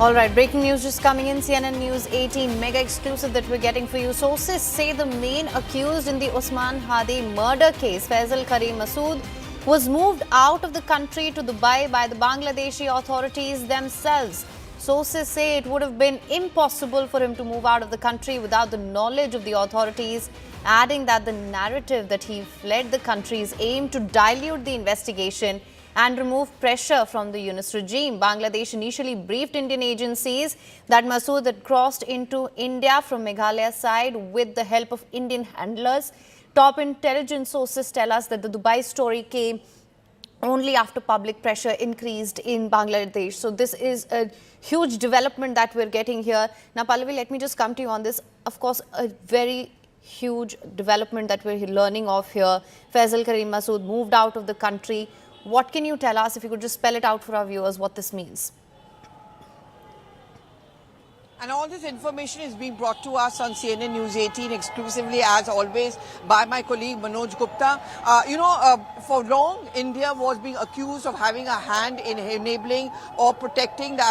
All right, breaking news just coming in. CNN News 18 mega exclusive that we're getting for you. Sources say the main accused in the Usman Hadi murder case, Faisal Karim Masood, was moved out of the country to Dubai by the Bangladeshi authorities themselves. Sources say it would have been impossible for him to move out of the country without the knowledge of the authorities, adding that the narrative that he fled the country is aimed to dilute the investigation and remove pressure from the Yunus regime. Bangladesh initially briefed Indian agencies that Masood had crossed into India from Meghalaya side with the help of Indian handlers. Top intelligence sources tell us that the Dubai story came only after public pressure increased in Bangladesh. So this is a huge development that we're getting here. Now, Pallavi, let me just come to you on this. Of course, a very huge development that we're learning of here. Faisal Karim Masood moved out of the country. What can you tell us, if you could just spell it out for our viewers, what this means? And all this information is being brought to us on CNN News 18 exclusively, as always, by my colleague Manoj Gupta. For long, India was being accused of having a hand in enabling or protecting the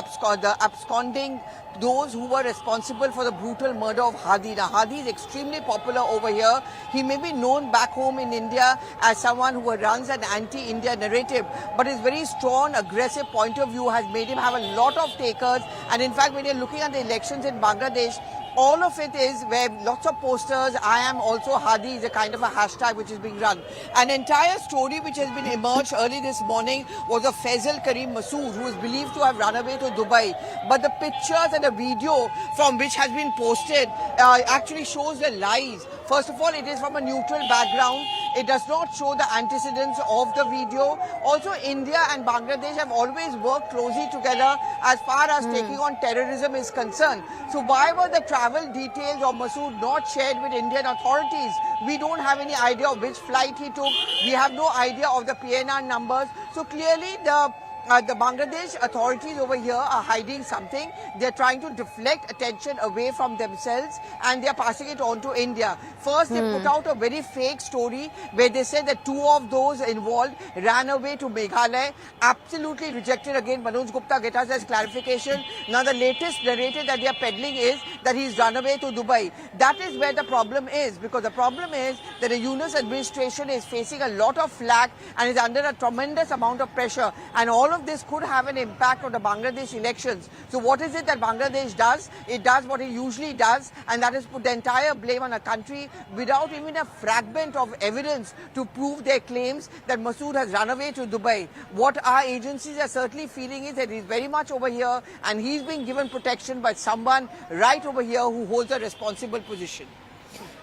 absconding those who were responsible for the brutal murder of Hadi. Now, Hadi is extremely popular over here. He may be known back home in India as someone who runs an anti-India narrative, but his very strong, aggressive point of view has made him have a lot of takers. And in fact, when you're looking at the elections in Bangladesh, all of it is where lots of posters, I am also Hadi is a kind of a hashtag which is being run. An entire story which has been emerged early this morning was of Faisal Karim Masood, who is believed to have run away to Dubai. But the pictures and the video from which has been posted actually shows the lies. First of all, it is from a neutral background. It does not show the antecedents of the video. Also, India and Bangladesh have always worked closely together as far as taking on terrorism is concerned. So why were the travel details of Masood not shared with Indian authorities? We don't have any idea of which flight he took. We have no idea of the PNR numbers. So clearly the Bangladesh authorities over here are hiding something. They're trying to deflect attention away from themselves and they're passing it on to India. First, they put out a very fake story where they said that two of those involved ran away to Meghalaya. Absolutely rejected again. Manoj Gupta, get us as clarification. Now, the latest narrative that they are peddling is that he's run away to Dubai. That is where the problem is, because the problem is that the Yunus administration is facing a lot of flack and is under a tremendous amount of pressure. And all of this could have an impact on the Bangladesh elections. So what is it that Bangladesh does? It does what it usually does, and that is put the entire blame on a country without even a fragment of evidence to prove their claims that Masood has run away to Dubai. What our agencies are certainly feeling is that he's very much over here and he's being given protection by someone right over here who holds a responsible position.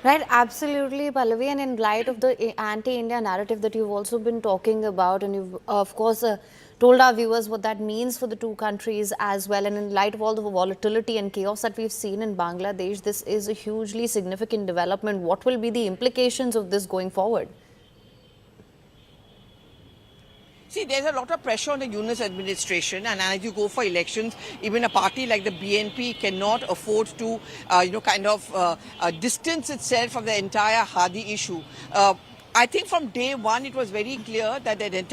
Right, absolutely, Pallavi. And in light of the anti-India narrative that you've also been talking about, and you've, of course, told our viewers what that means for the two countries as well. And in light of all the volatility and chaos that we've seen in Bangladesh, this is a hugely significant development. What will be the implications of this going forward? See, there's a lot of pressure on the Yunus administration, and as you go for elections, even a party like the BNP cannot afford to, distance itself from the entire Hadi issue. I think from day one, it was very clear that an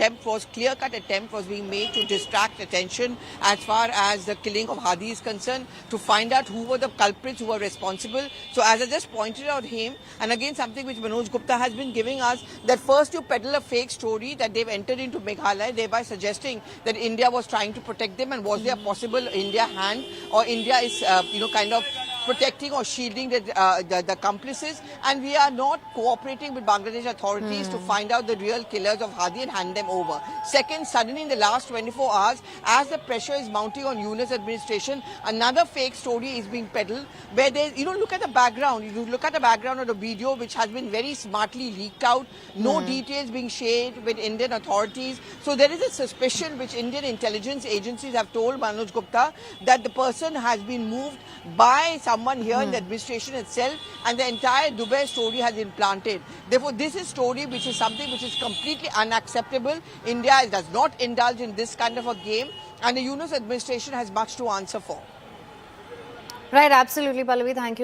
clear-cut attempt was being made to distract attention as far as the killing of Hadi is concerned, to find out who were the culprits who were responsible. So as I just pointed out him, and again something which Manoj Gupta has been giving us, that first you peddle a fake story that they've entered into Meghalaya, thereby suggesting that India was trying to protect them, and was there a possible India hand, or India is, protecting or shielding the accomplices, and we are not cooperating with Bangladesh authorities to find out the real killers of Hadi and hand them over. Second, suddenly in the last 24 hours, as the pressure is mounting on Yunus administration, another fake story is being peddled, where there's, look at the background. You look at the background of the video, which has been very smartly leaked out, no details being shared with Indian authorities. So there is a suspicion which Indian intelligence agencies have told Manoj Gupta that the person has been moved by someone here in the administration itself, and the entire Dubai story has been planted. Therefore, this is story which is something which is completely unacceptable. India does not indulge in this kind of a game, and the Yunus administration has much to answer for. Right, absolutely, Pallavi. Thank you.